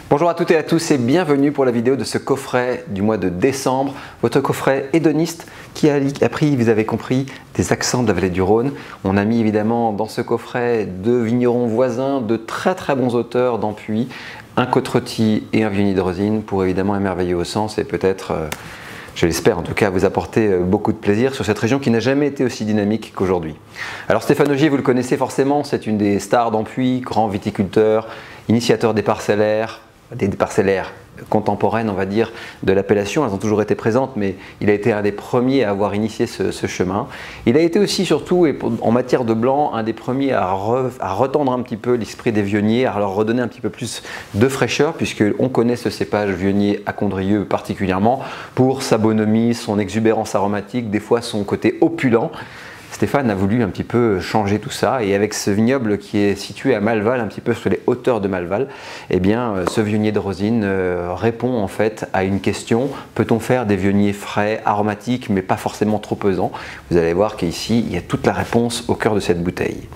Bonjour à toutes et à tous et bienvenue pour la vidéo de ce coffret du mois de décembre, votre coffret hédoniste qui a pris, vous avez compris, des accents de la vallée du Rhône. On a mis évidemment dans ce coffret deux vignerons voisins, de très bons auteurs d'Ampuis, un Côte-Rôtie et un Viognier de Rosine pour évidemment émerveiller vos sens et peut-être, je l'espère en tout cas, vous apporter beaucoup de plaisir sur cette région qui n'a jamais été aussi dynamique qu'aujourd'hui. Alors Stéphane Ogier, vous le connaissez forcément, c'est une des stars d'Ampuis, grand viticulteur, initiateur des parcellaires contemporaines, on va dire, de l'appellation. Elles ont toujours été présentes, mais il a été un des premiers à avoir initié ce chemin. Il a été aussi, surtout, et en matière de blanc, un des premiers à retendre un petit peu l'esprit des Viogniers, à leur redonner un petit peu plus de fraîcheur, puisqu'on connaît ce cépage Viognier à Condrieu particulièrement pour sa bonhomie, son exubérance aromatique, des fois son côté opulent. Stéphane a voulu un petit peu changer tout ça et avec ce vignoble qui est situé à Malval, un petit peu sur les hauteurs de Malval, eh bien ce Viognier de Rosine répond en fait à une question: peut-on faire des Viogniers frais, aromatiques mais pas forcément trop pesants? Vous allez voir qu'ici il y a toute la réponse au cœur de cette bouteille.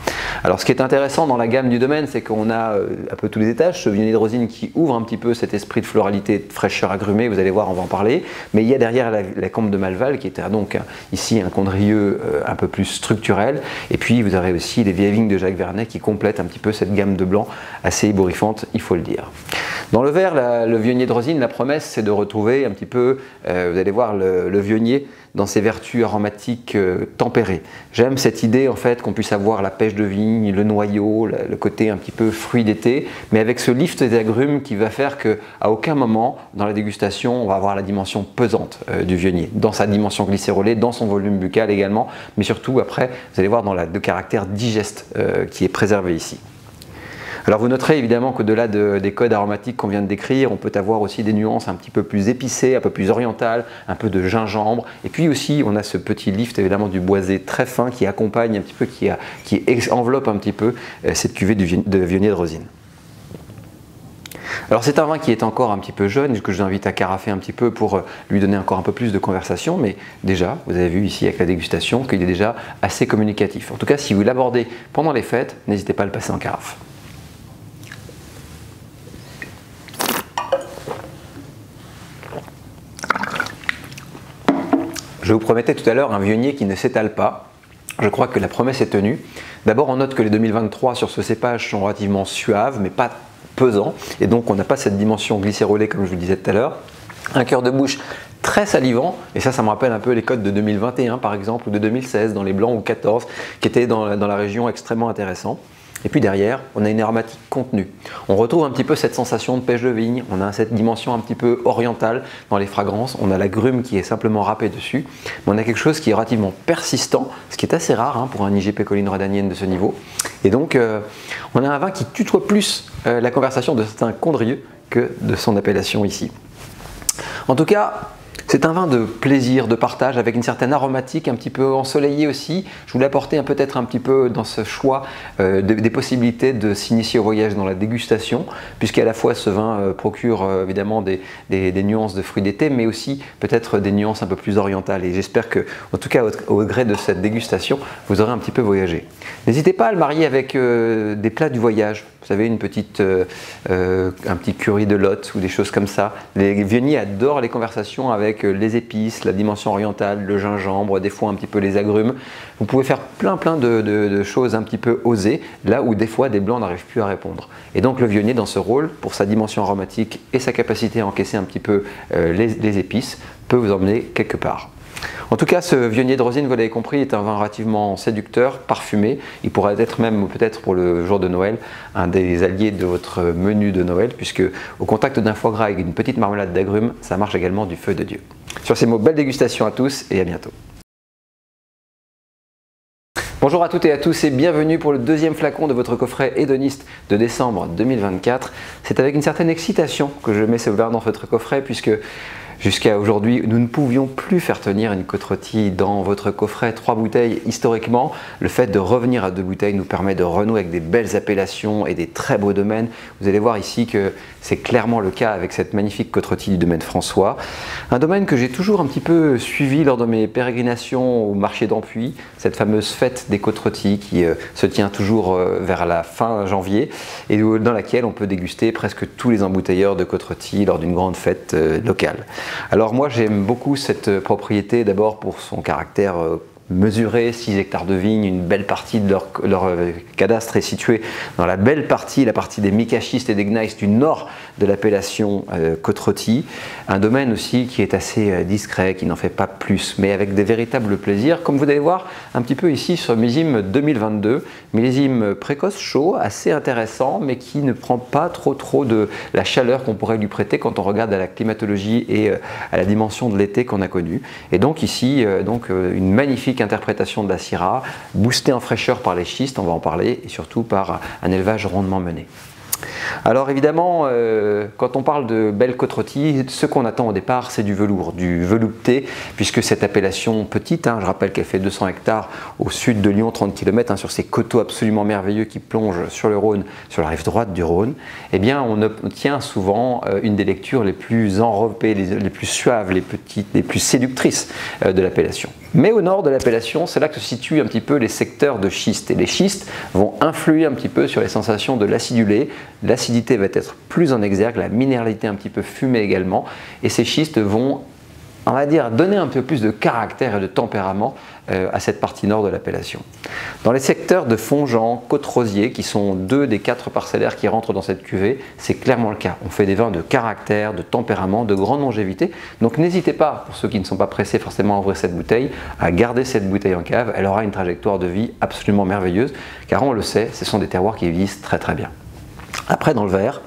Alors ce qui est intéressant dans la gamme du domaine, c'est qu'on a un peu tous les étages, ce Viognier de Rosine qui ouvre un petit peu cet esprit de floralité, de fraîcheur agrumée, vous allez voir, on va en parler, mais il y a derrière la combe de Malval qui était donc ici un Condrieu un peu plus structurel, et puis vous avez aussi les vieilles vignes de Jacques Vernet qui complètent un petit peu cette gamme de blanc assez ébouriffante, il faut le dire. Dans le verre, le Viognier de Rosine, la promesse c'est de retrouver un petit peu, vous allez voir, le Viognier dans ses vertus aromatiques tempérées. J'aime cette idée en fait qu'on puisse avoir la pêche de vigne, le noyau, le côté un petit peu fruit d'été, mais avec ce lift des agrumes qui va faire qu'à aucun moment dans la dégustation on va avoir la dimension pesante du Viognier, dans sa dimension glycérolée, dans son volume buccal également, mais surtout après vous allez voir dans le caractère digeste qui est préservé ici. Alors vous noterez évidemment qu'au-delà des codes aromatiques qu'on vient de décrire, on peut avoir aussi des nuances un petit peu plus épicées, un peu plus orientales, un peu de gingembre, et puis aussi on a ce petit lift évidemment du boisé très fin qui accompagne un petit peu, qui enveloppe un petit peu cette cuvée de Viognier de Rosine. Alors c'est un vin qui est encore un petit peu jeune, que je vous invite à carafer un petit peu pour lui donner encore un peu plus de conversation, mais déjà, vous avez vu ici avec la dégustation qu'il est déjà assez communicatif. En tout cas, si vous l'abordez pendant les fêtes, n'hésitez pas à le passer en carafe. Je vous promettais tout à l'heure un Viognier qui ne s'étale pas. Je crois que la promesse est tenue. D'abord, on note que les 2023 sur ce cépage sont relativement suaves, mais pas pesants. Et donc, on n'a pas cette dimension glycérolée comme je vous le disais tout à l'heure. Un cœur de bouche très salivant. Et ça me rappelle un peu les codes de 2021 par exemple, ou de 2016 dans les blancs ou 14, qui étaient dans la région extrêmement intéressants. Et puis derrière, on a une aromatique contenue. On retrouve un petit peu cette sensation de pêche de vigne, on a cette dimension un petit peu orientale dans les fragrances, on a la grume qui est simplement râpée dessus, mais on a quelque chose qui est relativement persistant, ce qui est assez rare pour un IGP colline rhodanienne de ce niveau. Et donc, on a un vin qui tutoie plus la conversation de certains Condrieu que de son appellation ici. En tout cas, c'est un vin de plaisir, de partage, avec une certaine aromatique un petit peu ensoleillée aussi. Je voulais apporter peut-être un petit peu dans ce choix des possibilités de s'initier au voyage dans la dégustation, puisqu'à la fois ce vin procure évidemment des nuances de fruits d'été, mais aussi peut-être des nuances un peu plus orientales. Et j'espère que, en tout cas au gré de cette dégustation, vous aurez un petit peu voyagé. N'hésitez pas à le marier avec des plats du voyage. Vous savez, un petit curry de Lot ou des choses comme ça. Les Viogniers adorent les conversations avec les épices, la dimension orientale, le gingembre, des fois un petit peu les agrumes. Vous pouvez faire plein de choses un petit peu osées, là où des fois des blancs n'arrivent plus à répondre. Et donc le Viognier dans ce rôle, pour sa dimension aromatique et sa capacité à encaisser un petit peu les épices, peut vous emmener quelque part. En tout cas, ce Viognier de Rosine, vous l'avez compris, est un vin relativement séducteur, parfumé. Il pourrait être même, peut-être pour le jour de Noël, un des alliés de votre menu de Noël, puisque au contact d'un foie gras avec une petite marmelade d'agrumes, ça marche également du feu de Dieu. Sur ces mots, belle dégustation à tous et à bientôt. Bonjour à toutes et à tous et bienvenue pour le deuxième flacon de votre coffret hédoniste de décembre 2024. C'est avec une certaine excitation que je mets ce vin dans votre coffret, puisque Jusqu'à aujourd'hui, nous ne pouvions plus faire tenir une côte-rôtie dans votre coffret 3 bouteilles. Historiquement, le fait de revenir à 2 bouteilles nous permet de renouer avec des belles appellations et des très beaux domaines. Vous allez voir ici que c'est clairement le cas avec cette magnifique côte-rôtie du domaine François. Un domaine que j'ai toujours un petit peu suivi lors de mes pérégrinations au marché d'Ampuis, cette fameuse fête des côte-rôties qui se tient toujours vers la fin janvier et dans laquelle on peut déguster presque tous les embouteilleurs de côte-rôties lors d'une grande fête locale. Alors moi j'aime beaucoup cette propriété d'abord pour son caractère mesuré, 6 hectares de vignes, une belle partie de leur cadastre est située dans la belle partie, la partie des micachistes et des gneiss du nord de l'appellation côte-rôtie. Un domaine aussi qui est assez discret, qui n'en fait pas plus, mais avec des véritables plaisirs, comme vous allez voir un petit peu ici sur le millésime 2022, millésime précoce chaud, assez intéressant, mais qui ne prend pas trop de la chaleur qu'on pourrait lui prêter quand on regarde à la climatologie et à la dimension de l'été qu'on a connu. Et donc ici, une magnifique interprétation de la Syrah, boostée en fraîcheur par les schistes, on va en parler, et surtout par un élevage rondement mené. Alors évidemment, quand on parle de belle côte-rôtie, ce qu'on attend au départ, c'est du velours, du velouté, puisque cette appellation petite, je rappelle qu'elle fait 200 hectares au sud de Lyon, 30 km, sur ces coteaux absolument merveilleux qui plongent sur le Rhône, sur la rive droite du Rhône, eh bien on obtient souvent une des lectures les plus enrobées, les plus suaves, les plus séductrices de l'appellation. Mais au nord de l'appellation, c'est là que se situent un petit peu les secteurs de schiste. Et les schistes vont influer un petit peu sur les sensations de l'acidulé. L'acidité va être plus en exergue, la minéralité un petit peu fumée également. Et ces schistes vont, on va dire, donner un peu plus de caractère et de tempérament à cette partie nord de l'appellation. Dans les secteurs de Fongeant, Côte-Rosier, qui sont 2 des 4 parcellaires qui rentrent dans cette cuvée, c'est clairement le cas. On fait des vins de caractère, de tempérament, de grande longévité. Donc n'hésitez pas, pour ceux qui ne sont pas pressés forcément à ouvrir cette bouteille, à garder cette bouteille en cave. Elle aura une trajectoire de vie absolument merveilleuse, car on le sait, ce sont des terroirs qui vieillissent très bien. Après, dans le verre,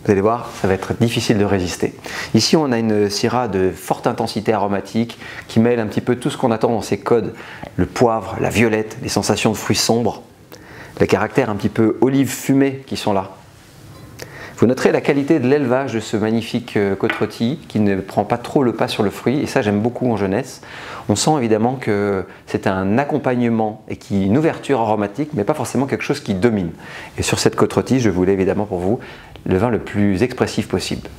vous allez voir, ça va être difficile de résister. Ici, on a une Syrah de forte intensité aromatique qui mêle un petit peu tout ce qu'on attend dans ces codes. Le poivre, la violette, les sensations de fruits sombres, les caractères un petit peu olive fumée qui sont là. Vous noterez la qualité de l'élevage de ce magnifique côte-rôtie qui ne prend pas trop le pas sur le fruit, et ça j'aime beaucoup en jeunesse. On sent évidemment que c'est un accompagnement et une ouverture aromatique, mais pas forcément quelque chose qui domine. Et sur cette côte-rôtie, je voulais évidemment pour vous le vin le plus expressif possible.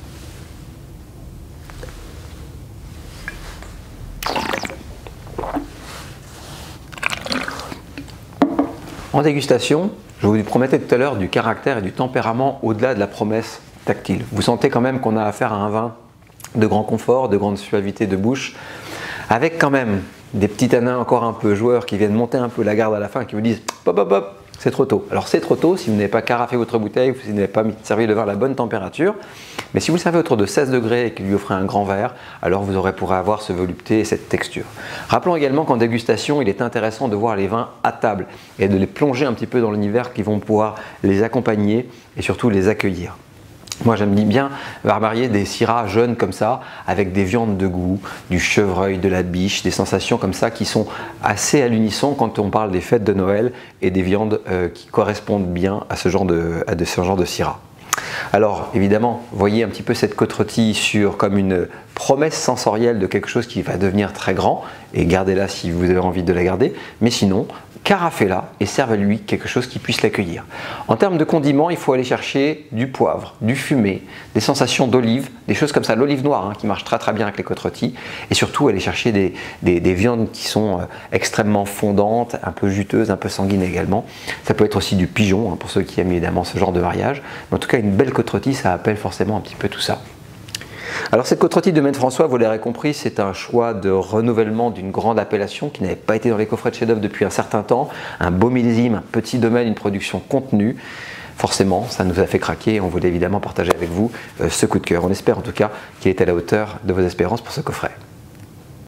En dégustation, je vous promettais tout à l'heure du caractère et du tempérament au-delà de la promesse tactile. Vous sentez quand même qu'on a affaire à un vin de grand confort, de grande suavité de bouche, avec quand même des petits tanins encore un peu joueurs qui viennent monter un peu la garde à la fin, qui vous disent « hop hop hop ». C'est trop tôt. Alors c'est trop tôt si vous n'avez pas carafé votre bouteille ou si vous n'avez pas servi le vin à la bonne température. Mais si vous le servez autour de 16 degrés et que lui offrez un grand verre, alors vous pourrez avoir ce volupté et cette texture. Rappelons également qu'en dégustation, il est intéressant de voir les vins à table et de les plonger un petit peu dans l'univers qui vont pouvoir les accompagner et surtout les accueillir. Moi j'aime bien marier des Syrahs jeunes comme ça, avec des viandes de goût, du chevreuil, de la biche, des sensations comme ça qui sont assez à l'unisson quand on parle des fêtes de Noël et des viandes qui correspondent bien à ce genre de Syrah. Alors évidemment, voyez un petit peu cette côte-rôtie comme une promesse sensorielle de quelque chose qui va devenir très grand, et gardez-la si vous avez envie de la garder, mais sinon, carafez-la et servez-lui quelque chose qui puisse l'accueillir. En termes de condiments, il faut aller chercher du poivre, du fumé, des sensations d'olive, des choses comme ça, l'olive noire qui marche très bien avec les côte-rôties, et surtout aller chercher des viandes qui sont extrêmement fondantes, un peu juteuses, un peu sanguines également. Ça peut être aussi du pigeon, pour ceux qui aiment évidemment ce genre de mariage, mais en tout cas une belle côte-rôtie, ça appelle forcément un petit peu tout ça. Alors cette côte-rôtie de Domaine François, vous l'aurez compris, c'est un choix de renouvellement d'une grande appellation qui n'avait pas été dans les coffrets de chef-d'œuvre depuis un certain temps, un beau millésime, un petit domaine, une production contenue. Forcément, ça nous a fait craquer et on voulait évidemment partager avec vous ce coup de cœur. On espère en tout cas qu'il est à la hauteur de vos espérances pour ce coffret.